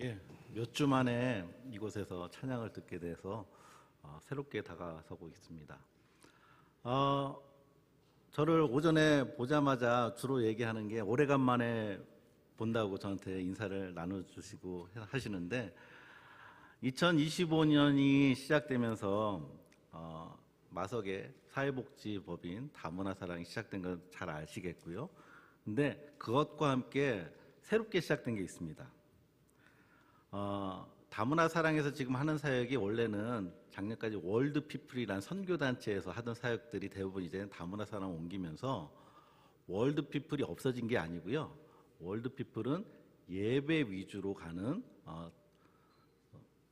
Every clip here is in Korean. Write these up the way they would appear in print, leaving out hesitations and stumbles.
예, 몇 주 만에 이곳에서 찬양을 듣게 돼서 새롭게 다가서고 있습니다. 저를 오전에 보자마자 주로 얘기하는 게 오래간만에 본다고 저한테 인사를 나눠주시고 하시는데, 2025년이 시작되면서 마석의 사회복지법인 다문화사랑이 시작된 건 잘 아시겠고요. 근데 그것과 함께 새롭게 시작된 게 있습니다. 다문화사랑에서 지금 하는 사역이 원래는 작년까지 월드피플이라는 선교단체에서 하던 사역들이 대부분 이제 다문화사랑을 옮기면서 월드피플이 없어진 게 아니고요. 월드피플은 예배 위주로 가는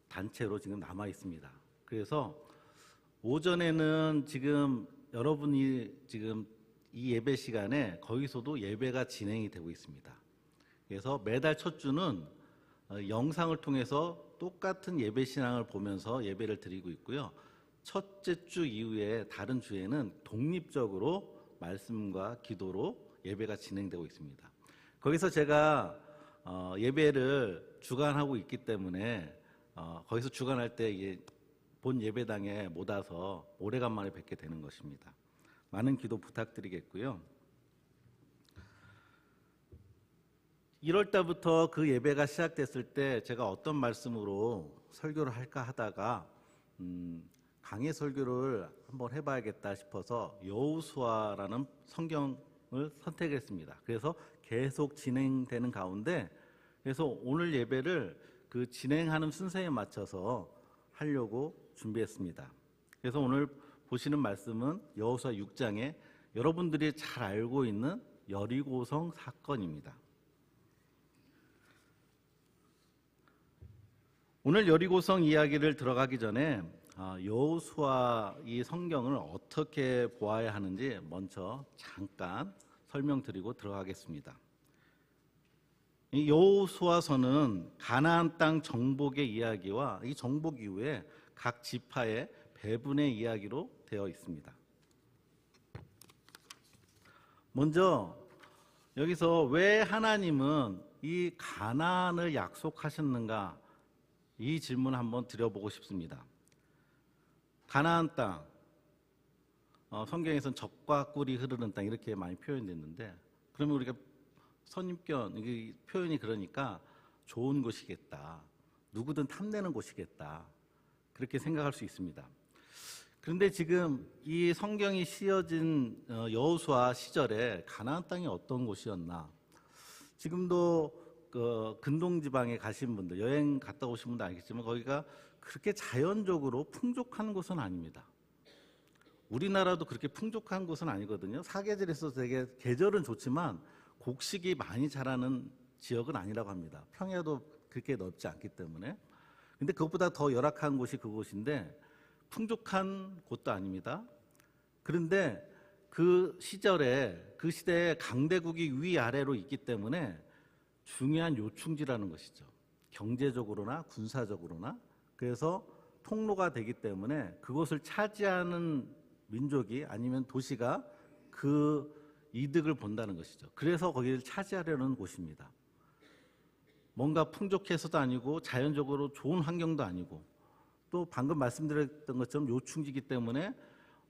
단체로 지금 남아 있습니다. 그래서 오전에는 지금 여러분이 지금 이 예배 시간에 거기서도 예배가 진행이 되고 있습니다. 그래서 매달 첫 주는 영상을 통해서 똑같은 예배 신앙을 보면서 예배를 드리고 있고요. 첫째 주 이후에 다른 주에는 독립적으로 말씀과 기도로 예배가 진행되고 있습니다. 거기서 제가 예배를 주관하고 있기 때문에 거기서 주관할 때 본 예배당에 못 와서 오래간만에 뵙게 되는 것입니다. 많은 기도 부탁드리겠고요. 1월 달부터 그 예배가 시작됐을 때 제가 어떤 말씀으로 설교를 할까 하다가 강해 설교를 한번 해봐야겠다 싶어서 여호수아라는 성경을 선택했습니다. 그래서 계속 진행되는 가운데, 그래서 오늘 예배를 그 진행하는 순서에 맞춰서 하려고 준비했습니다. 그래서 오늘 보시는 말씀은 여호수아 6장에 여러분들이 잘 알고 있는 여리고성 사건입니다. 오늘 여리고성 이야기를 들어가기 전에 여호수아 이 성경을 어떻게 보아야 하는지 먼저 잠깐 설명드리고 들어가겠습니다. 이 여호수아서는 가나안 땅 정복의 이야기와 이 정복 이후에 각 지파의 배분의 이야기로 되어 있습니다. 먼저 여기서 왜 하나님은 이 가나안을 약속하셨는가, 이 질문을 한번 드려보고 싶습니다. 가나안 땅, 성경에서는 젖과 꿀이 흐르는 땅 이렇게 많이 표현됐는데, 그러면 우리가 선입견, 이게 표현이 그러니까 좋은 곳이겠다, 누구든 탐내는 곳이겠다, 그렇게 생각할 수 있습니다. 그런데 지금 이 성경이 씌어진 여호수아 시절에 가나안 땅이 어떤 곳이었나, 지금도 근동 지방에 가신 분들, 여행 갔다 오신 분들 알겠지만 거기가 그렇게 자연적으로 풍족한 곳은 아닙니다. 우리나라도 그렇게 풍족한 곳은 아니거든요. 사계절에서 되게 계절은 좋지만 곡식이 많이 자라는 지역은 아니라고 합니다. 평야도 그렇게 넓지 않기 때문에. 근데 그것보다 더 열악한 곳이 그곳인데 풍족한 곳도 아닙니다. 그런데 그 시절에, 그 시대에 강대국이 위아래로 있기 때문에 중요한 요충지라는 것이죠. 경제적으로나 군사적으로나. 그래서 통로가 되기 때문에 그것을 차지하는 민족이 아니면 도시가 그 이득을 본다는 것이죠. 그래서 거기를 차지하려는 곳입니다. 뭔가 풍족해서도 아니고 자연적으로 좋은 환경도 아니고, 또 방금 말씀드렸던 것처럼 요충지이기 때문에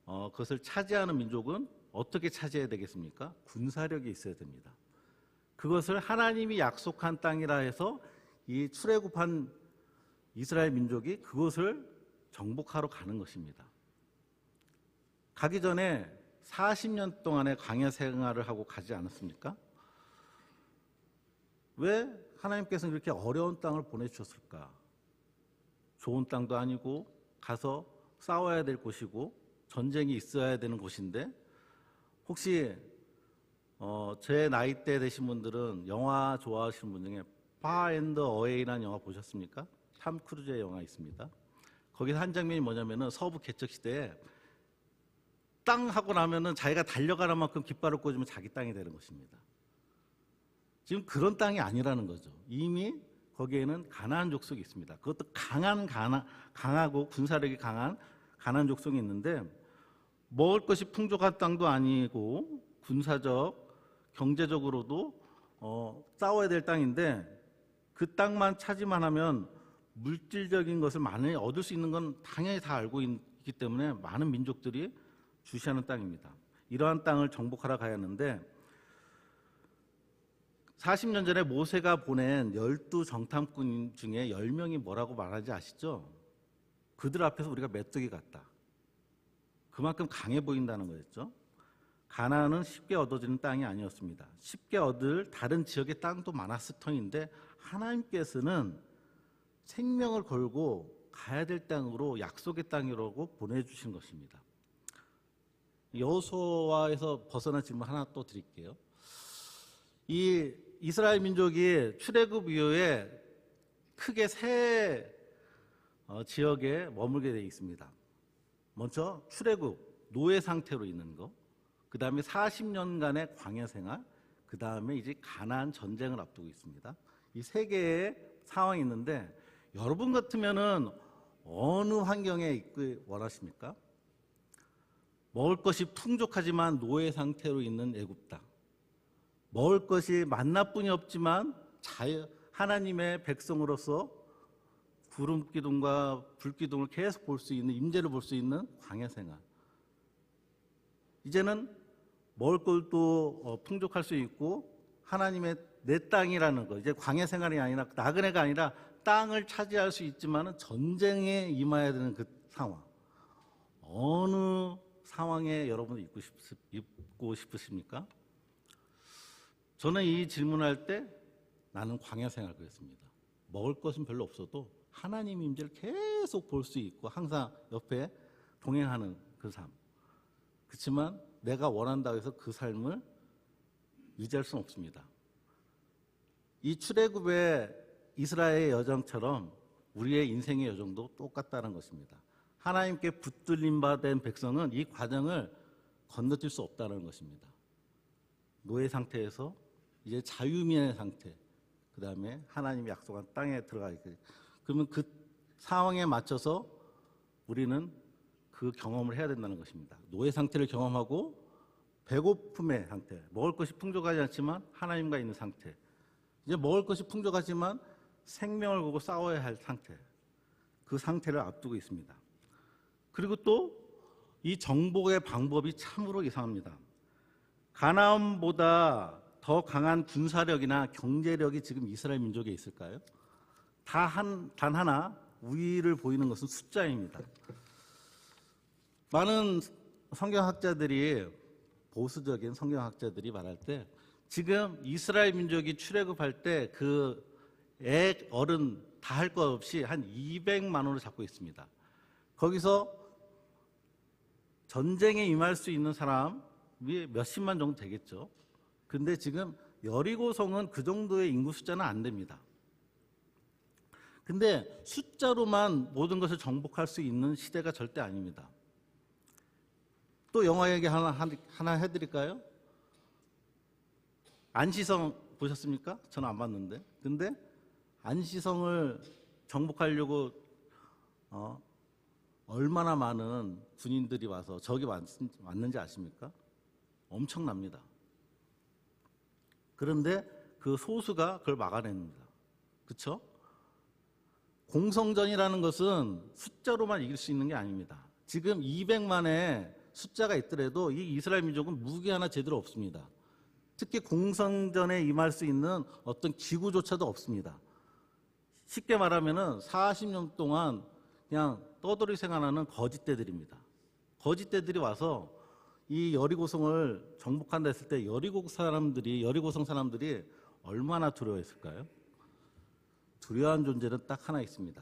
그것을 차지하는 민족은 어떻게 차지해야 되겠습니까? 군사력이 있어야 됩니다. 그것을 하나님이 약속한 땅이라 해서 이 출애굽한 이스라엘 민족이 그것을 정복하러 가는 것입니다. 가기 전에 40년 동안의 광야 생활을 하고 가지 않았습니까? 왜 하나님께서는 이렇게 어려운 땅을 보내주셨을까? 좋은 땅도 아니고 가서 싸워야 될 곳이고 전쟁이 있어야 되는 곳인데, 혹시 제 나이대 되신 분들은 영화 좋아하시는 분 중에 파 앤드 어웨이라는 영화 보셨습니까? 탐 크루즈의 영화 있습니다. 거기서 한 장면이 뭐냐면은 서부 개척 시대에 땅 하고 나면은 자기가 달려가는 만큼 깃발을 꽂으면 자기 땅이 되는 것입니다. 지금 그런 땅이 아니라는 거죠. 이미 거기에는 가나안 족속이 있습니다. 그것도 강하고 군사력이 강한 가나안 족속이 있는데, 먹을 것이 풍족한 땅도 아니고 군사적, 경제적으로도 싸워야 될 땅인데, 그 땅만 차지만 하면 물질적인 것을 많이 얻을 수 있는 건 당연히 다 알고 있기 때문에 많은 민족들이 주시하는 땅입니다. 이러한 땅을 정복하러 가야 하는데 40년 전에 모세가 보낸 12정탐꾼 중에 10명이 뭐라고 말하는지 아시죠? 그들 앞에서 우리가 메뚜기 같다. 그만큼 강해 보인다는 거였죠. 가나안은 쉽게 얻어지는 땅이 아니었습니다. 쉽게 얻을 다른 지역의 땅도 많았을 터인데 하나님께서는 생명을 걸고 가야 될 땅으로 약속의 땅이라고 보내주신 것입니다. 여호수아에서 벗어난 질문 하나 또 드릴게요. 이 이스라엘 민족이 출애굽 이후에 크게 세 지역에 머물게 되어 있습니다. 먼저 출애굽, 노예 상태로 있는 거, 그 다음에 40년간의 광야 생활, 그 다음에 이제 가나안 전쟁을 앞두고 있습니다. 이 세 개의 상황이 있는데 여러분 같으면은 어느 환경에 있길 원하십니까? 먹을 것이 풍족하지만 노예 상태로 있는 애굽 땅, 먹을 것이 만나뿐이 없지만 하나님의 백성으로서 구름 기둥과 불 기둥을 계속 볼 수 있는, 임재를 볼 수 있는 광야 생활. 이제는 먹을 것도 풍족할 수 있고 하나님의 내 땅이라는 거, 이제 광야 생활이 아니라 나그네가 아니라 땅을 차지할 수 있지만은 전쟁에 임해야 되는 그 상황. 어느 상황에 여러분이 있고 싶으십니까? 저는 이 질문할 때 나는 광야 생활 그랬습니다. 먹을 것은 별로 없어도 하나님 임재를 계속 볼 수 있고 항상 옆에 동행하는 그 삶. 그렇지만 내가 원한다고 해서 그 삶을 유지할 수는 없습니다. 이 출애굽의 이스라엘의 여정처럼 우리의 인생의 여정도 똑같다는 것입니다. 하나님께 붙들림 받은 백성은 이 과정을 건너뛸 수 없다는 것입니다. 노예 상태에서 이제 자유민의 상태, 그 다음에 하나님이 약속한 땅에 들어가 있게. 그러면 그 상황에 맞춰서 우리는 그 경험을 해야 된다는 것입니다. 노예 상태를 경험하고 배고픔의 상태, 먹을 것이 풍족하지 않지만 하나님과 있는 상태, 이제 먹을 것이 풍족하지만 생명을 걸고 싸워야 할 상태, 그 상태를 앞두고 있습니다. 그리고 또 이 정복의 방법이 참으로 이상합니다. 가나안보다 더 강한 군사력이나 경제력이 지금 이스라엘 민족에 있을까요? 단 하나 우위를 보이는 것은 숫자입니다. 많은 성경학자들이, 보수적인 성경학자들이 말할 때 지금 이스라엘 민족이 출애굽할 때 그 애 어른 다 할 것 없이 한 200만으로 잡고 있습니다. 거기서 전쟁에 임할 수 있는 사람이 몇십만 정도 되겠죠. 근데 지금 여리고성은 그 정도의 인구 숫자는 안 됩니다. 근데 숫자로만 모든 것을 정복할 수 있는 시대가 절대 아닙니다. 또 영화 얘기 하나 해드릴까요? 안시성 보셨습니까? 저는 안 봤는데. 근데 안시성을 정복하려고 얼마나 많은 군인들이 와서 적이 왔는지 아십니까? 엄청납니다. 그런데 그 소수가 그걸 막아냅니다. 그렇죠? 공성전이라는 것은 숫자로만 이길 수 있는 게 아닙니다. 지금 200만의 숫자가 있더라도 이 이스라엘 민족은 무기 하나 제대로 없습니다. 특히 공성전에 임할 수 있는 어떤 기구조차도 없습니다. 쉽게 말하면은 40년 동안 그냥 떠돌이 생활하는 거짓대들입니다. 거짓대들이 와서 이 여리고성을 정복한다 했을 때 여리고성 사람들이 얼마나 두려워했을까요? 두려워한 존재는 딱 하나 있습니다.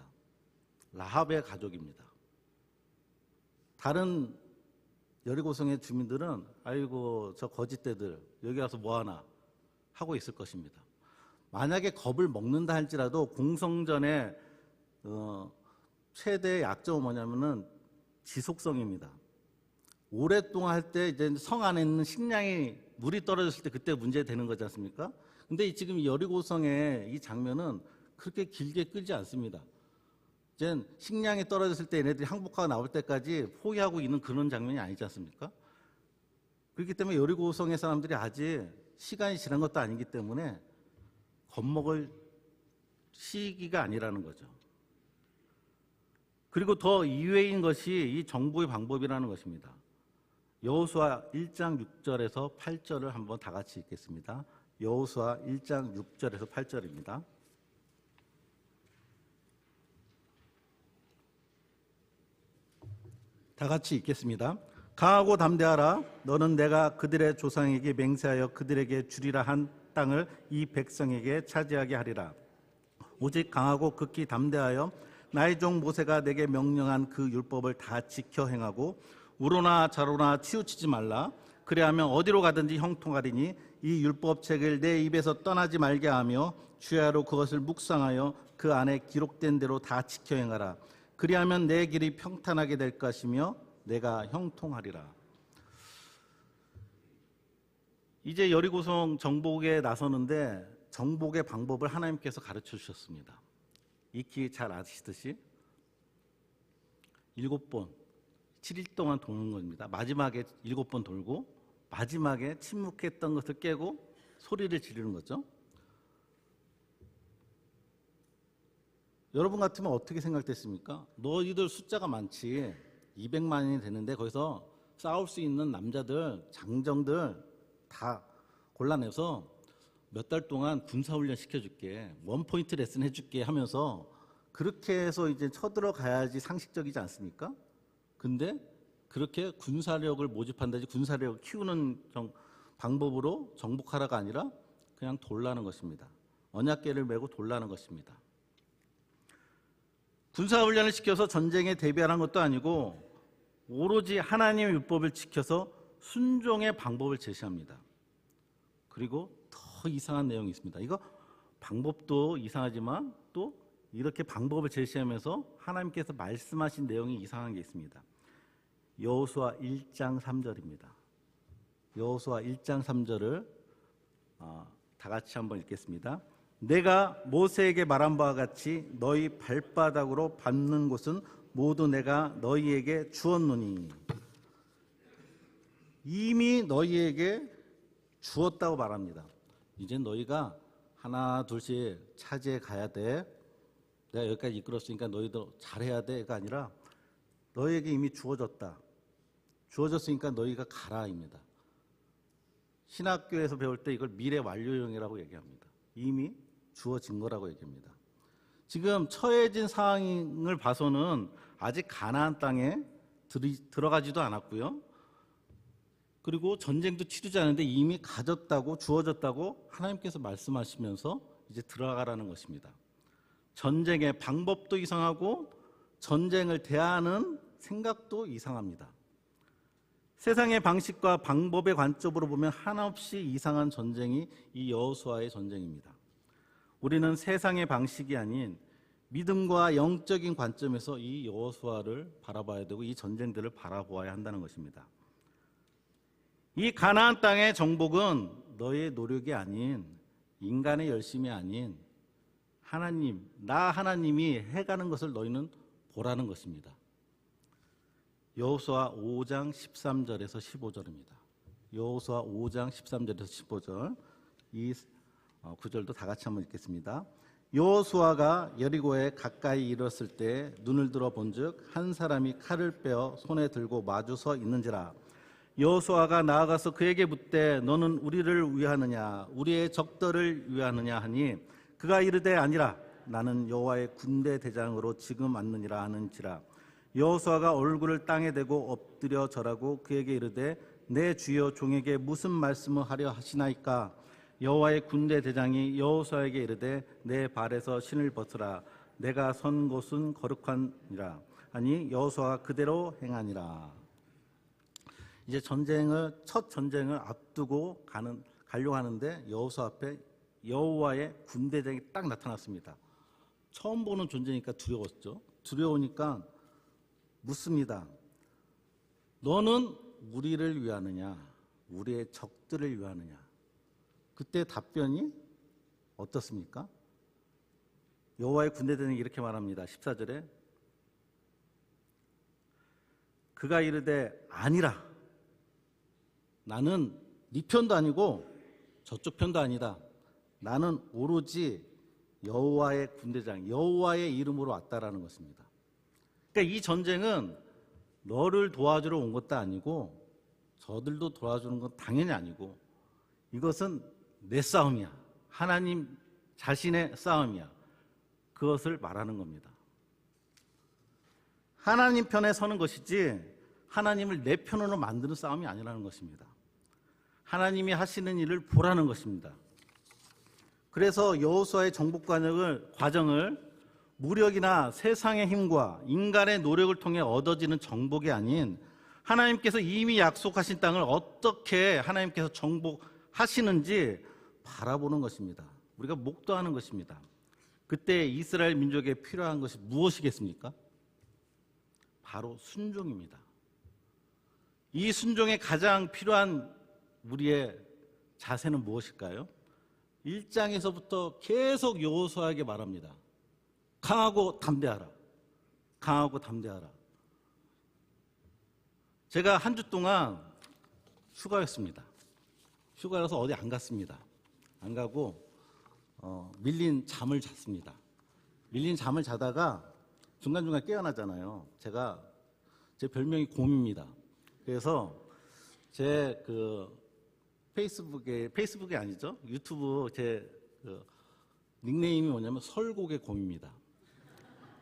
라합의 가족입니다. 다른 여리고성의 주민들은 아이고 저 거짓대들 여기 와서 뭐하나 하고 있을 것입니다. 만약에 겁을 먹는다 할지라도 공성전의 최대의 약점은 뭐냐면은 지속성입니다. 오랫동안 할 때 이제 성 안에 있는 식량이 물이 떨어졌을 때 그때 문제되는 거지 않습니까? 근데 지금 여리고성의 이 장면은 그렇게 길게 끌지 않습니다. 이제 식량이 떨어졌을 때 얘네들이 항복하고 나올 때까지 포기하고 있는 그런 장면이 아니지 않습니까? 그렇기 때문에 여리고성의 사람들이 아직 시간이 지난 것도 아니기 때문에 겁먹을 시기가 아니라는 거죠. 그리고 더 이외인 것이 이 정복의 방법이라는 것입니다. 여호수아 1장 6절에서 8절을 한번 다 같이 읽겠습니다. 여호수아 1장 6절에서 8절입니다. 다 같이 읽겠습니다. 강하고 담대하라. 너는 내가 그들의 조상에게 맹세하여 그들에게 주리라 한 땅을 이 백성에게 차지하게 하리라. 오직 강하고 극히 담대하여 나의 종 모세가 내게 명령한 그 율법을 다 지켜 행하고 우로나 좌로나 치우치지 말라. 그래야면 어디로 가든지 형통하리니 이 율법책을 내 입에서 떠나지 말게 하며 주야로 그것을 묵상하여 그 안에 기록된 대로 다 지켜 행하라. 그리하면 내 길이 평탄하게 될 것이며 내가 형통하리라. 이제 여리고성 정복에 나서는데 정복의 방법을 하나님께서 가르쳐 주셨습니다. 익히 잘 아시듯이 7번 7일 동안 도는 겁니다. 마지막에 7번 돌고 마지막에 침묵했던 것을 깨고 소리를 지르는 거죠. 여러분 같으면 어떻게 생각됐습니까? 너희들 숫자가 많지 200만이 되는데 거기서 싸울 수 있는 남자들 장정들 다 골라내서 몇 달 동안 군사훈련 시켜줄게, 원포인트 레슨 해줄게 하면서 그렇게 해서 이제 쳐들어가야지 상식적이지 않습니까? 근데 그렇게 군사력을 모집한다지 군사력을 키우는 방법으로 정복하라가 아니라 그냥 돌라는 것입니다. 언약궤를 메고 돌라는 것입니다. 군사훈련을 시켜서 전쟁에 대비하라는 것도 아니고 오로지 하나님의 율법을 지켜서 순종의 방법을 제시합니다. 그리고 더 이상한 내용이 있습니다. 이거 방법도 이상하지만 또 이렇게 방법을 제시하면서 하나님께서 말씀하신 내용이 이상한 게 있습니다. 여호수아 1장 3절입니다. 여호수아 1장 3절을 다 같이 한번 읽겠습니다. 내가 모세에게 말한 바와 같이 너희 발바닥으로 밟는 곳은 모두 내가 너희에게 주었노니. 이미 너희에게 주었다고 말합니다. 이제 너희가 하나 둘씩 차지해 가야 돼. 내가 여기까지 이끌었으니까 너희도 잘해야 돼가 아니라 너희에게 이미 주어졌다. 주어졌으니까 너희가 가라입니다. 신학교에서 배울 때 이걸 미래 완료형이라고 얘기합니다. 이미 주어진 거라고 얘기합니다. 지금 처해진 상황을 봐서는 아직 가나안 땅에 들어가지도 않았고요. 그리고 전쟁도 치르지 않았는데 이미 가졌다고 주어졌다고 하나님께서 말씀하시면서 이제 들어가라는 것입니다. 전쟁의 방법도 이상하고 전쟁을 대하는 생각도 이상합니다. 세상의 방식과 방법의 관점으로 보면 한없이 이상한 전쟁이 이 여호수아의 전쟁입니다. 우리는 세상의 방식이 아닌 믿음과 영적인 관점에서 이 여호수아를 바라봐야 되고 이 전쟁들을 바라보아야 한다는 것입니다. 이 가나안 땅의 정복은 너의 노력이 아닌 인간의 열심이 아닌 하나님, 나 하나님이 해가는 것을 너희는 보라는 것입니다. 여호수아 5장 13절에서 15절입니다. 여호수아 5장 13절에서 15절 이 구절도 다 같이 한번 읽겠습니다. 여호수아가 여리고에 가까이 이르렀을 때 눈을 들어 본즉 한 사람이 칼을 빼어 손에 들고 마주 서 있는지라. 여호수아가 나아가서 그에게 묻되 너는 우리를 위하느냐 우리의 적들을 위하느냐 하니 그가 이르되 아니라 나는 여호와의 군대 대장으로 지금 왔느니라 하는지라. 여호수아가 얼굴을 땅에 대고 엎드려 절하고 그에게 이르되 내 주여 종에게 무슨 말씀을 하려 하시나이까. 여호와의 군대 대장이 여호수아에게 이르되 내 발에서 신을 벗으라. 내가 선 곳은 거룩하니라 하니 여호수아가 그대로 행하니라. 이제 첫 전쟁을 앞두고 가려고 하는데 여호수아 앞에 여호와의 군대장이 딱 나타났습니다. 처음 보는 존재니까 두려웠죠. 두려우니까 묻습니다. 너는 우리를 위하느냐 우리의 적들을 위하느냐. 그때 답변이 어떻습니까? 여호와의 군대장이 이렇게 말합니다. 14절에 그가 이르되 아니라 나는 네 편도 아니고 저쪽 편도 아니다. 나는 오로지 여호와의 군대장, 여호와의 이름으로 왔다라는 것입니다. 그러니까 이 전쟁은 너를 도와주러 온 것도 아니고 저들도 도와주는 건 당연히 아니고 이것은 내 싸움이야. 하나님 자신의 싸움이야. 그것을 말하는 겁니다. 하나님 편에 서는 것이지 하나님을 내 편으로 만드는 싸움이 아니라는 것입니다. 하나님이 하시는 일을 보라는 것입니다. 그래서 여호수아의 정복 과정을 무력이나 세상의 힘과 인간의 노력을 통해 얻어지는 정복이 아닌 하나님께서 이미 약속하신 땅을 어떻게 하나님께서 정복하시는지 바라보는 것입니다. 우리가 목도하는 것입니다. 그때 이스라엘 민족에 필요한 것이 무엇이겠습니까? 바로 순종입니다. 이 순종에 가장 필요한 우리의 자세는 무엇일까요? 1장에서부터 계속 여호수아에게 말합니다. 강하고 담대하라. 강하고 담대하라. 제가 한 주 동안 휴가였습니다. 휴가라서 어디 안 갔습니다. 안 가고 밀린 잠을 잤습니다. 밀린 잠을 자다가 중간중간 깨어나잖아요. 제 별명이 곰입니다. 그래서 제 페이스북이 아니죠. 유튜브 제 닉네임이 뭐냐면 설곡의 곰입니다.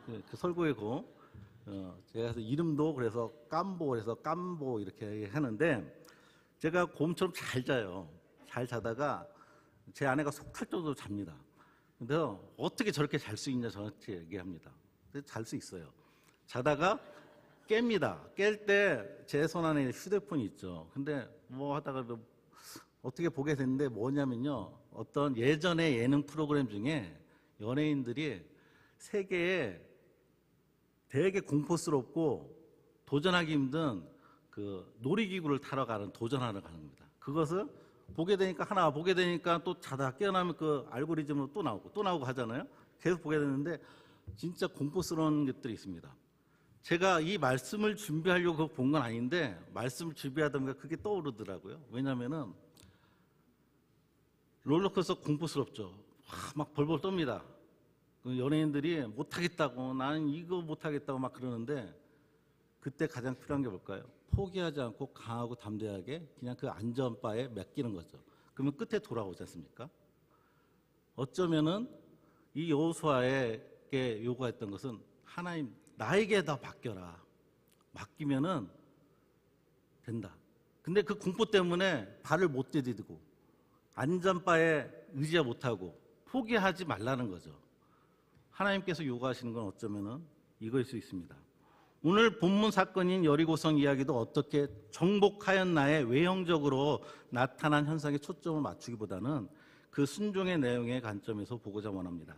그 설곡의 곰. 제가 그래서 이름도 그래서 깜보 이렇게 하는데 제가 곰처럼 잘 자요. 잘 자다가 제 아내가 속탈 정도로 잡니다. 근데 어떻게 저렇게 잘 수 있냐 저한테 얘기합니다. 잘 수 있어요. 자다가 깹니다. 깰 때 제 손 안에 휴대폰이 있죠. 근데 뭐 하다가 어떻게 보게 됐는데 뭐냐면요. 어떤 예전의 예능 프로그램 중에 연예인들이 세계에 되게 공포스럽고 도전하기 힘든 그 놀이기구를 도전하러 가는 겁니다. 그것을 보게 되니까 또 자다 깨어나면 그 알고리즘으로 또 나오고 하잖아요. 계속 보게 되는데 진짜 공포스러운 것들이 있습니다. 제가 이 말씀을 준비하려고 본 건 아닌데 말씀을 준비하다 보니까 그게 떠오르더라고요. 왜냐하면은 롤러코스터 공포스럽죠. 막 벌벌 떱니다. 연예인들이 못하겠다고 나는 이거 못하겠다고 막 그러는데 그때 가장 필요한 게 뭘까요? 포기하지 않고 강하고 담대하게 그냥 그 안전바에 맡기는 거죠. 그러면 끝에 돌아오지 않습니까? 어쩌면은 이 여호수아에게 요구했던 것은 하나님 나에게 다 맡겨라. 맡기면은 된다. 근데 그 공포 때문에 발을 못 디디고 안전바에 의지하 못하고 포기하지 말라는 거죠. 하나님께서 요구하시는 건 어쩌면은 이거일 수 있습니다. 오늘 본문 사건인 여리고성 이야기도 어떻게 정복하였나의 외형적으로 나타난 현상에 초점을 맞추기보다는 그 순종의 내용의 관점에서 보고자 원합니다.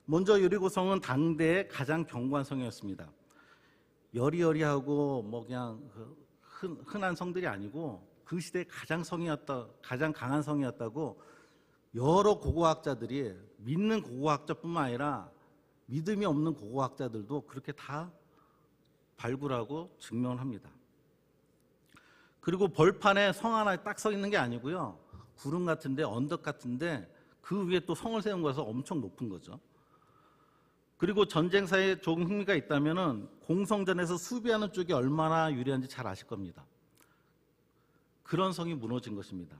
먼저 여리고성은 당대의 가장 견고한 성이었습니다. 여리여리하고 뭐 그냥 흔한 성들이 아니고 그 시대의 가장 강한 성이었다고 여러 고고학자들이 믿는 고고학자뿐만 아니라 믿음이 없는 고고학자들도 그렇게 다 발굴하고 증명을 합니다. 그리고 벌판에 성 하나 딱 서 있는 게 아니고요. 구름 같은데 언덕 같은데 그 위에 또 성을 세운 거라서 엄청 높은 거죠. 그리고 전쟁사에 조금 흥미가 있다면은 공성전에서 수비하는 쪽이 얼마나 유리한지 잘 아실 겁니다. 그런 성이 무너진 것입니다.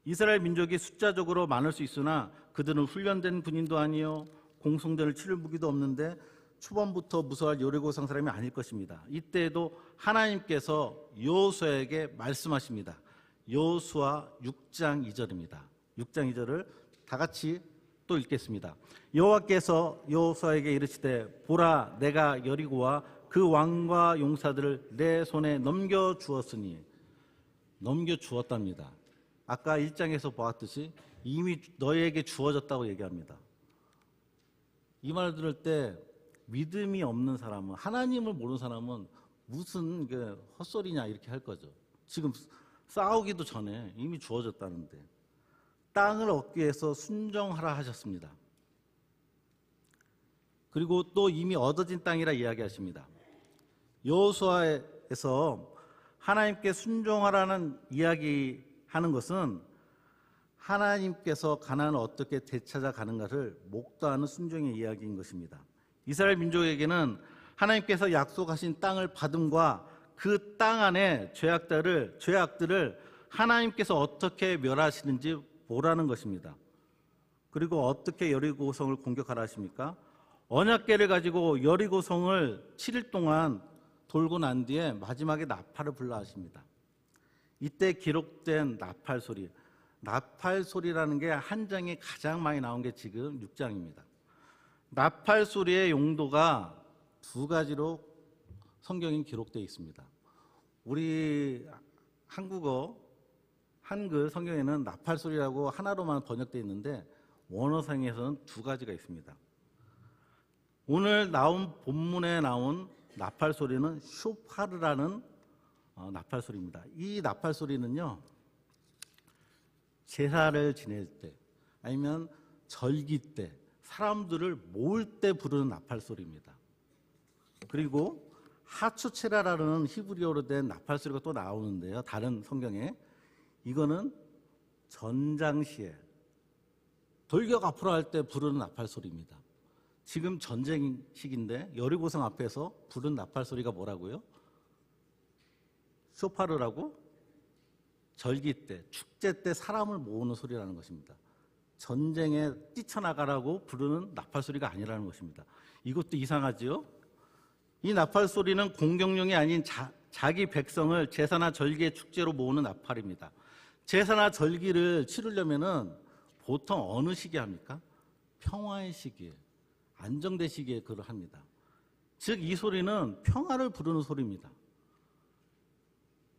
이스라엘 민족이 숫자적으로 많을 수 있으나 그들은 훈련된 군인도 아니요 공성전을 치를 무기도 없는데 초반부터 무서워할 여리고성 사람이 아닐 것입니다. 이때에도 하나님께서 여호수아에게 말씀하십니다. 여호수아 6장 2절입니다. 6장 2절을 다 같이 또 읽겠습니다. 여호와께서 여호수아에게 이르시되 보라 내가 여리고와 그 왕과 용사들을 내 손에 넘겨주었으니 넘겨주었답니다. 아까 1장에서 보았듯이 이미 너희에게 주어졌다고 얘기합니다. 이 말을 들을 때 믿음이 없는 사람은 하나님을 모르는 사람은 무슨 헛소리냐 이렇게 할 거죠. 지금 싸우기도 전에 이미 주어졌다는데 땅을 얻기 위해서 순종하라 하셨습니다. 그리고 또 이미 얻어진 땅이라 이야기하십니다. 여호수아에서 하나님께 순종하라는 이야기하는 것은 하나님께서 가나안을 어떻게 되찾아가는가를 목도하는 순종의 이야기인 것입니다. 이스라엘 민족에게는 하나님께서 약속하신 땅을 받음과 그 땅 안에 죄악들을 하나님께서 어떻게 멸하시는지 보라는 것입니다. 그리고 어떻게 여리고성을 공격하라 하십니까? 언약궤를 가지고 여리고성을 7일 동안 돌고 난 뒤에 마지막에 나팔을 불라 하십니다. 이때 기록된 나팔 소리라는 게 한 장에 가장 많이 나온 게 지금 6장입니다. 나팔 소리의 용도가 두 가지로 성경에 기록되어 있습니다. 우리 한글 성경에는 나팔 소리라고 하나로만 번역되어 있는데 원어상에서는 두 가지가 있습니다. 오늘 본문에 나온 나팔 소리는 쇼파르라는 나팔 소리입니다. 이 나팔 소리는요, 제사를 지낼 때 아니면 절기 때 사람들을 모을 때 부르는 나팔 소리입니다. 그리고 하추체라라는 히브리어로 된 나팔 소리가 또 나오는데요, 다른 성경에 이거는 전장 시에 돌격 앞으로 할 때 부르는 나팔 소리입니다. 지금 전쟁 시기인데 여리고성 앞에서 부른 나팔 소리가 뭐라고요? 쇼파르라고? 절기 때, 축제 때 사람을 모으는 소리라는 것입니다. 전쟁에 뛰쳐나가라고 부르는 나팔 소리가 아니라는 것입니다. 이것도 이상하지요? 이 나팔 소리는 공격용이 아닌 자기 백성을 제사나 절기의 축제로 모으는 나팔입니다. 제사나 절기를 치르려면은 보통 어느 시기에 합니까? 평화의 시기에, 안정된 시기에 그걸 합니다. 즉 이 소리는 평화를 부르는 소리입니다.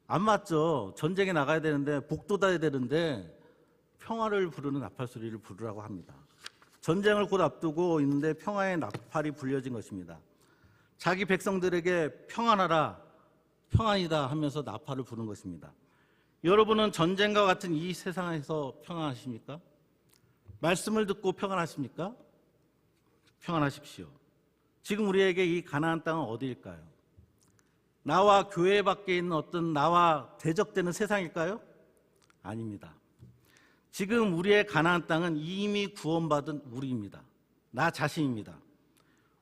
안 맞죠? 전쟁에 나가야 되는데 복돋아야 되는데 평화를 부르는 나팔 소리를 부르라고 합니다. 전쟁을 곧 앞두고 있는데 평화의 나팔이 불려진 것입니다. 자기 백성들에게 평안하라, 평안이다 하면서 나팔을 부는 것입니다. 여러분은 전쟁과 같은 이 세상에서 평안하십니까? 말씀을 듣고 평안하십니까? 평안하십시오. 지금 우리에게 이 가나안 땅은 어디일까요? 나와 교회 밖에 있는 어떤 나와 대적되는 세상일까요? 아닙니다. 지금 우리의 가나안 땅은 이미 구원받은 우리입니다. 나 자신입니다.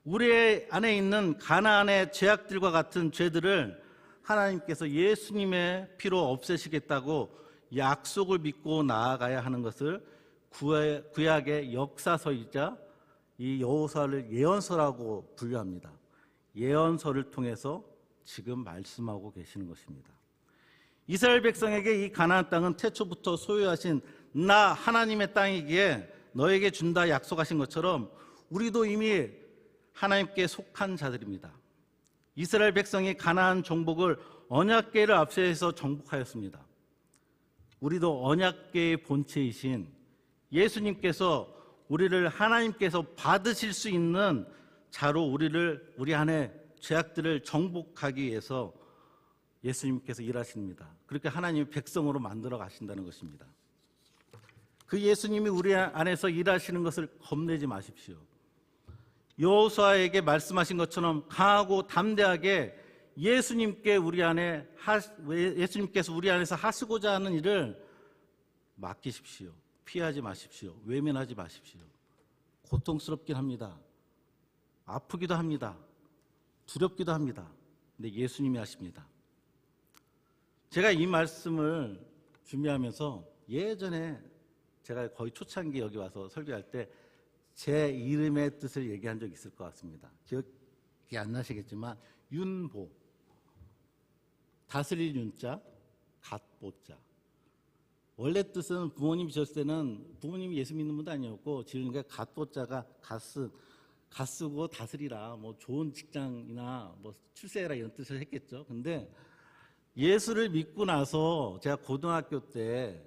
우리 안에 있는 가나안의 죄악들과 같은 죄들을 하나님께서 예수님의 피로 없애시겠다고 약속을 믿고 나아가야 하는 것을 구약의 역사서이자 이 여호수아를 예언서라고 분류합니다. 예언서를 통해서 지금 말씀하고 계시는 것입니다. 이스라엘 백성에게 이 가나안 땅은 태초부터 소유하신 나 하나님의 땅이기에 너에게 준다 약속하신 것처럼 우리도 이미 하나님께 속한 자들입니다. 이스라엘 백성이 가나안 정복을 언약궤를 앞세워서 정복하였습니다. 우리도 언약궤의 본체이신 예수님께서 우리를 하나님께서 받으실 수 있는 자로 우리 안에 죄악들을 정복하기 위해서 예수님께서 일하십니다. 그렇게 하나님의 백성으로 만들어 가신다는 것입니다. 그 예수님이 우리 안에서 일하시는 것을 겁내지 마십시오. 여호수아에게 말씀하신 것처럼 강하고 담대하게 예수님께서 우리 안에서 하시고자 하는 일을 맡기십시오. 피하지 마십시오. 외면하지 마십시오. 고통스럽긴 합니다. 아프기도 합니다. 두렵기도 합니다. 근데 예수님이 하십니다. 제가 이 말씀을 준비하면서 예전에 제가 거의 초창기 여기 와서 설교할 때 제 이름의 뜻을 얘기한 적이 있을 것 같습니다. 기억이 안 나시겠지만 윤보, 다스릴 윤자, 갓보자. 원래 뜻은 부모님이 지었을 때는 부모님이 예수 믿는 분도 아니었고 지은 게 갓보자가 갓쓰고 다스리라, 뭐 좋은 직장이나 뭐 출세해라 이런 뜻을 했겠죠. 근데 예수를 믿고 나서 제가 고등학교 때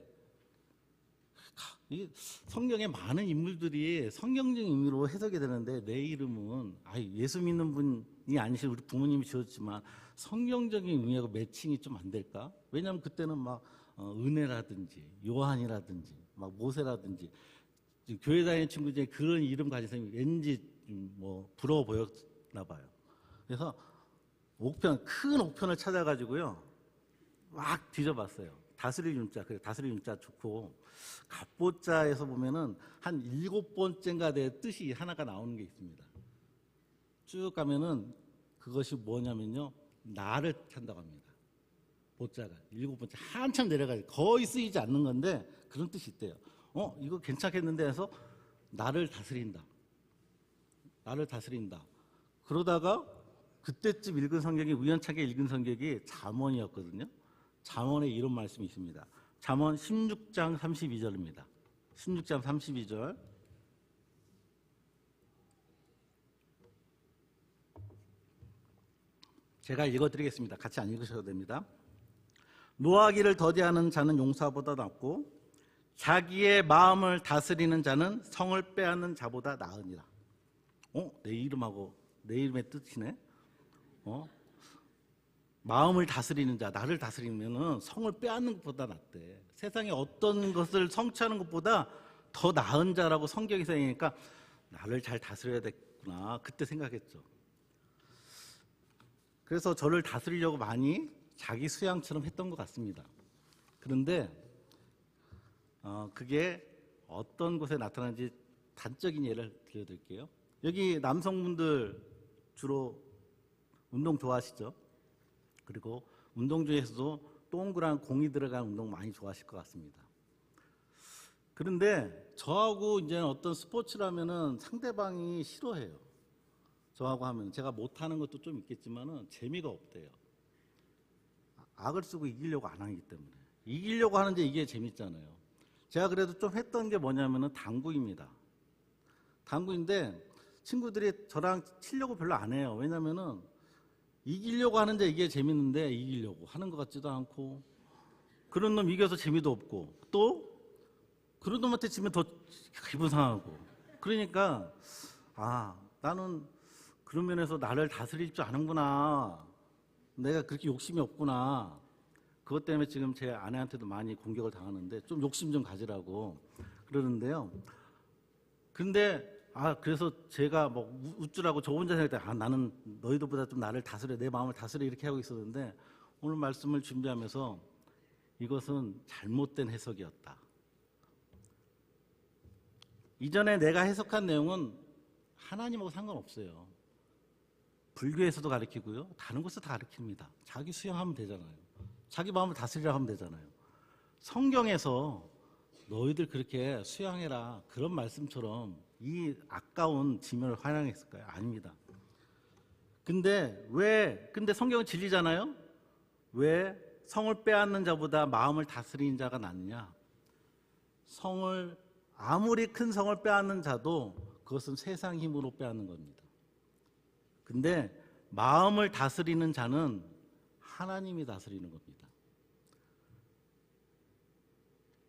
성경에 많은 인물들이 성경적인 의미로 해석이 되는데 내 이름은 예수 믿는 분이 아니신 우리 부모님이 지었지만 성경적인 의미하고 매칭이 좀 안 될까? 왜냐하면 그때는 막 은혜라든지 요한이라든지 막 모세라든지 교회 다니는 친구 중에 그런 이름 가진 사람이 왠지 뭐 부러워 보였나 봐요. 그래서 큰 옥편을 찾아가지고요 막 뒤져봤어요. 다스릴 윤자, 그래 다스릴 윤자 좋고 갑보자에서 보면은 한 7번째인가 내 뜻이 하나가 나오는 게 있습니다. 쭉 가면은 그것이 뭐냐면요, 나를 찬다고 합니다. 보자가 7번째 한참 내려가요. 거의 쓰이지 않는 건데 그런 뜻이 있대요. 이거 괜찮겠는데 해서 나를 다스린다. 나를 다스린다. 그러다가 그때쯤 읽은 성경이, 우연찮게 읽은 성경이 잠언이었거든요. 잠언에 이런 말씀이 있습니다. 잠언 16장 32절입니다. 16장 32절. 제가 읽어드리겠습니다. 같이 안 읽으셔도 됩니다. 노하기를 더디하는 자는 용사보다 낫고 자기의 마음을 다스리는 자는 성을 빼앗는 자보다 나으니라. 내 이름하고 내 이름의 뜻이네. 마음을 다스리는 자, 나를 다스리면은 성을 빼앗는 것보다 낫대. 세상에 어떤 것을 성취하는 것보다 더 나은 자라고 성경에서 얘기하니까 나를 잘 다스려야 되겠구나, 그때 생각했죠. 그래서 저를 다스리려고 많이 자기 수양처럼 했던 것 같습니다. 그런데 그게 어떤 곳에 나타나는지 단적인 예를 들려드릴게요. 여기 남성분들 주로 운동 좋아하시죠? 그리고 운동 중에서도 동그란 공이 들어간 운동 많이 좋아하실 것 같습니다. 그런데 저하고 이제 어떤 스포츠라면은 상대방이 싫어해요. 저하고 하면 제가 못하는 것도 좀 있겠지만은 재미가 없대요. 악을 쓰고 이기려고 안 하기 때문에. 이기려고 하는데 이게 재밌잖아요. 제가 그래도 좀 했던 게 뭐냐면은 당구입니다. 당구인데 친구들이 저랑 치려고 별로 안 해요. 왜냐면은 이기려고 하는데 이게 재밌는데 이기려고 하는 것 같지도 않고, 그런 놈 이겨서 재미도 없고, 또 그런 놈한테 지면 더 기분 상하고. 그러니까 나는 그런 면에서 나를 다스릴 줄 아는구나, 내가 그렇게 욕심이 없구나. 그것 때문에 지금 제 아내한테도 많이 공격을 당하는데 좀 욕심 좀 가지라고 그러는데요. 근데 그래서 제가 뭐 우쭐하고 저 혼자 생각할 때 나는 너희들보다 좀 나를 다스려, 내 마음을 다스려, 이렇게 하고 있었는데 오늘 말씀을 준비하면서 이것은 잘못된 해석이었다. 이전에 내가 해석한 내용은 하나님하고 상관없어요. 불교에서도 가르치고요, 다른 곳에서 다 가르칩니다. 자기 수양하면 되잖아요. 자기 마음을 다스리라 하면 되잖아요. 성경에서 너희들 그렇게 수양해라, 그런 말씀처럼 이 아까운 지면을 환영했을까요? 아닙니다. 근데 성경은 진리잖아요. 왜 성을 빼앗는 자보다 마음을 다스리는 자가 낫느냐? 아무리 큰 성을 빼앗는 자도 그것은 세상 힘으로 빼앗는 겁니다. 근데 마음을 다스리는 자는 하나님이 다스리는 겁니다.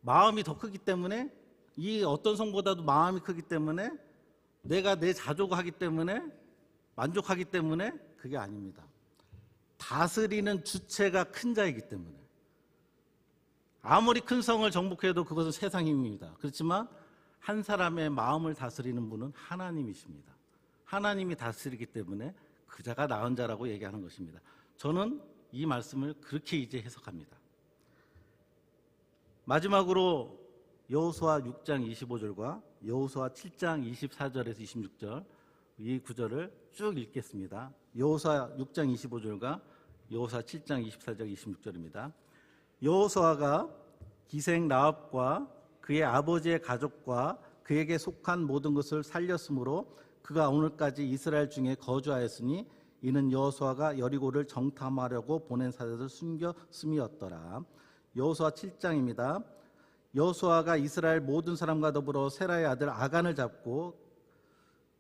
마음이 더 크기 때문에, 이 어떤 성보다도 마음이 크기 때문에, 내가 내 자조가 하기 때문에 만족하기 때문에 그게 아닙니다. 다스리는 주체가 큰 자이기 때문에. 아무리 큰 성을 정복해도 그것은 세상 힘입니다. 그렇지만 한 사람의 마음을 다스리는 분은 하나님이십니다. 하나님이 다스리기 때문에 그 자가 나은 자라고 얘기하는 것입니다. 저는 이 말씀을 그렇게 이제 해석합니다. 마지막으로 여호수아 6장 25절과 여호수아 7장 24절에서 26절, 이 구절을 쭉 읽겠습니다. 여호수아 6장 25절과 여호수아 7장 24절 26절입니다. 여호수아가 기생 라합과 그의 아버지의 가족과 그에게 속한 모든 것을 살렸으므로 그가 오늘까지 이스라엘 중에 거주하였으니 이는 여호수아가 여리고를 정탐하려고 보낸 사자들 숨겼음이었더라. 여호수아 7장입니다. 여호수아가 이스라엘 모든 사람과 더불어 세라의 아들 아간을 잡고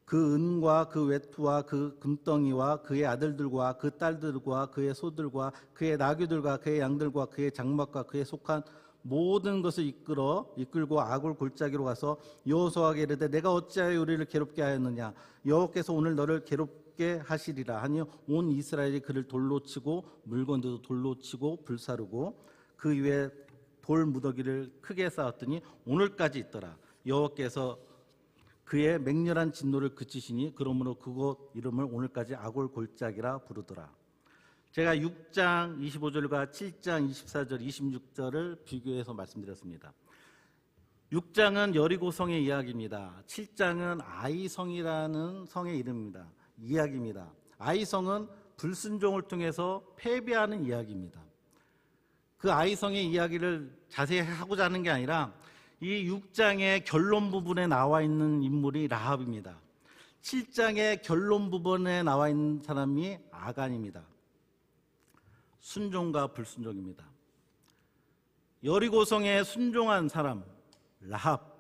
그 은과 그 외투와 그 금덩이와 그의 아들들과 그 딸들과 그의 소들과 그의 나귀들과 그의 양들과 그의 장막과 그에 속한 모든 것을 이끌고 아굴 골짜기로 가서 여호수아에게 이르되 내가 어찌하여 우리를 괴롭게 하였느냐? 여호와께서 오늘 너를 괴롭게 하시리라 하니 온 이스라엘이 그를 돌로 치고 물건들도 돌로 치고 불사르고 그 위에 돌 무더기를 크게 쌓았더니 오늘까지 있더라. 여호와께서 그의 맹렬한 진노를 그치시니 그러므로 그곳 이름을 오늘까지 아골 골짜기라 부르더라. 제가 6장 25절과 7장 24절, 26절을 비교해서 말씀드렸습니다. 6장은 여리고성의 이야기입니다. 7장은 아이성이라는 성의 이름입니다. 이야기입니다. 아이성은 불순종을 통해서 패배하는 이야기입니다. 그 아이성의 이야기를 자세히 하고자 하는 게 아니라 이 6장의 결론 부분에 나와 있는 인물이 라합입니다. 7장의 결론 부분에 나와 있는 사람이 아간입니다. 순종과 불순종입니다. 여리고성에 순종한 사람 라합,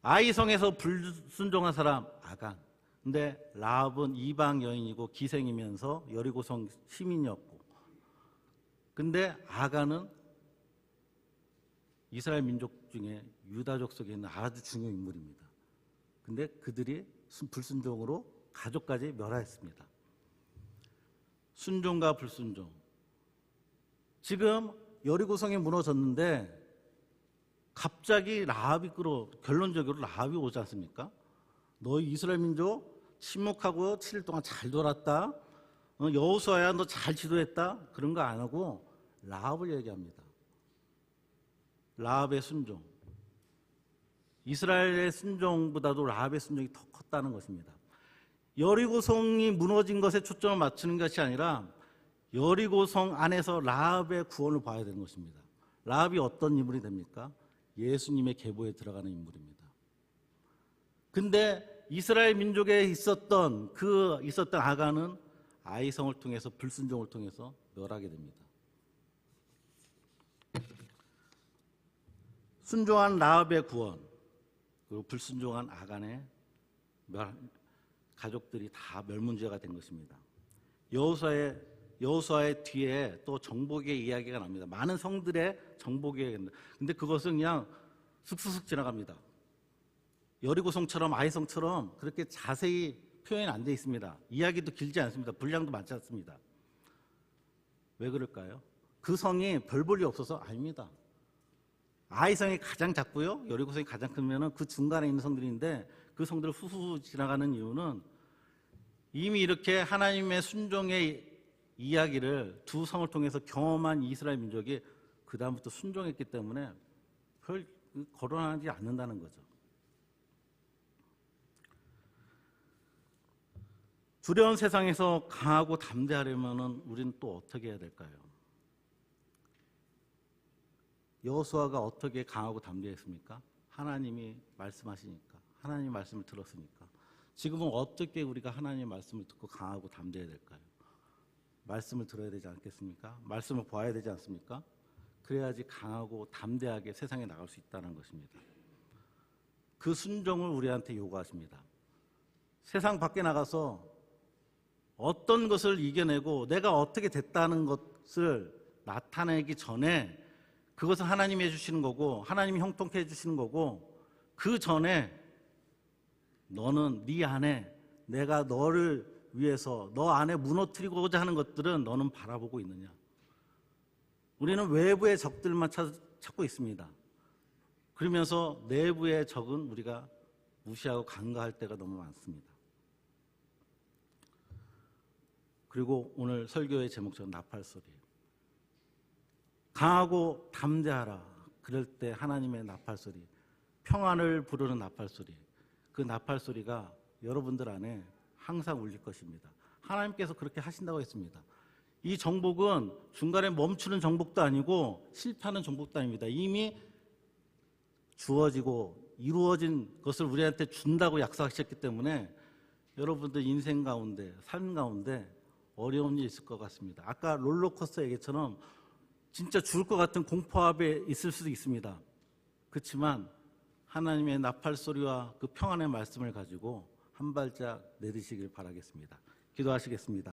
아이성에서 불순종한 사람 아간. 근데 라합은 이방 여인이고 기생이면서 여리고성 시민이었고, 근데 아간은 이스라엘 민족 중에 유다족 속에 있는 아주 중요한 인물입니다. 근데 그들이 불순종으로 가족까지 멸하였습니다. 순종과 불순종. 지금 여리고성이 무너졌는데 갑자기 라합이 결론적으로 라합이 오지 않습니까? 너희 이스라엘 민족 침묵하고 7일 동안 잘 돌았다. 여호수아야 너 잘 지도했다. 그런 거 안 하고 라합을 얘기합니다. 라합의 순종. 이스라엘의 순종보다도 라합의 순종이 더 컸다는 것입니다. 여리고성이 무너진 것에 초점을 맞추는 것이 아니라 여리고성 안에서 라합의 구원을 봐야 되는 것입니다. 라합이 어떤 인물이 됩니까? 예수님의 계보에 들어가는 인물입니다. 근데 이스라엘 민족에 있었던 아간은 아이성을 통해서 불순종을 통해서 멸하게 됩니다. 순종한 라합의 구원, 그리고 불순종한 아간의 가족들이 다 멸문제가 된 것입니다. 여호수아의 뒤에 또 정복의 이야기가 납니다. 많은 성들의 정복의 이야기입니다. 근데 그것은 그냥 슥슥 지나갑니다. 여리고성처럼 아이성처럼 그렇게 자세히 표현이 안 돼 있습니다. 이야기도 길지 않습니다. 분량도 많지 않습니다. 왜 그럴까요? 그 성이 별 볼일 없어서 아닙니다. 아이성이 가장 작고요, 여리고성이 가장 크면은 그 중간에 있는 성들인데 그 성들을 후후 지나가는 이유는 이미 이렇게 하나님의 순종의 이야기를 두 성을 통해서 경험한 이스라엘 민족이 그 다음부터 순종했기 때문에 별 거론하지 않는다는 거죠. 두려운 세상에서 강하고 담대하려면 우리는 또 어떻게 해야 될까요? 여호수아가 어떻게 강하고 담대했습니까? 하나님이 말씀하시니까, 하나님 말씀을 들었으니까. 지금은 어떻게 우리가 하나님의 말씀을 듣고 강하고 담대해야 될까요? 말씀을 들어야 되지 않겠습니까? 말씀을 봐야 되지 않습니까? 그래야지 강하고 담대하게 세상에 나갈 수 있다는 것입니다. 그 순종을 우리한테 요구하십니다. 세상 밖에 나가서 어떤 것을 이겨내고 내가 어떻게 됐다는 것을 나타내기 전에 그것은 하나님이 해주시는 거고 하나님이 형통케 해주시는 거고, 그 전에 너는 네 안에 내가 너를 위해서 너 안에 무너뜨리고자 하는 것들은 너는 바라보고 있느냐. 우리는 외부의 적들만 찾고 있습니다. 그러면서 내부의 적은 우리가 무시하고 간과할 때가 너무 많습니다. 그리고 오늘 설교의 제목처럼 나팔소리. 강하고 담대하라. 그럴 때 하나님의 나팔소리, 평안을 부르는 나팔소리, 그 나팔소리가 여러분들 안에 항상 울릴 것입니다. 하나님께서 그렇게 하신다고 했습니다. 이 정복은 중간에 멈추는 정복도 아니고 실패하는 정복도 아닙니다. 이미 주어지고 이루어진 것을 우리한테 준다고 약속하셨기 때문에 여러분들 인생 가운데, 삶 가운데 어려운 일이 있을 것 같습니다. 아까 롤러코스터 얘기처럼 진짜 죽을 것 같은 공포압에 있을 수도 있습니다. 그렇지만 하나님의 나팔소리와 그 평안의 말씀을 가지고 한 발짝 내딛으시길 바라겠습니다. 기도하시겠습니다.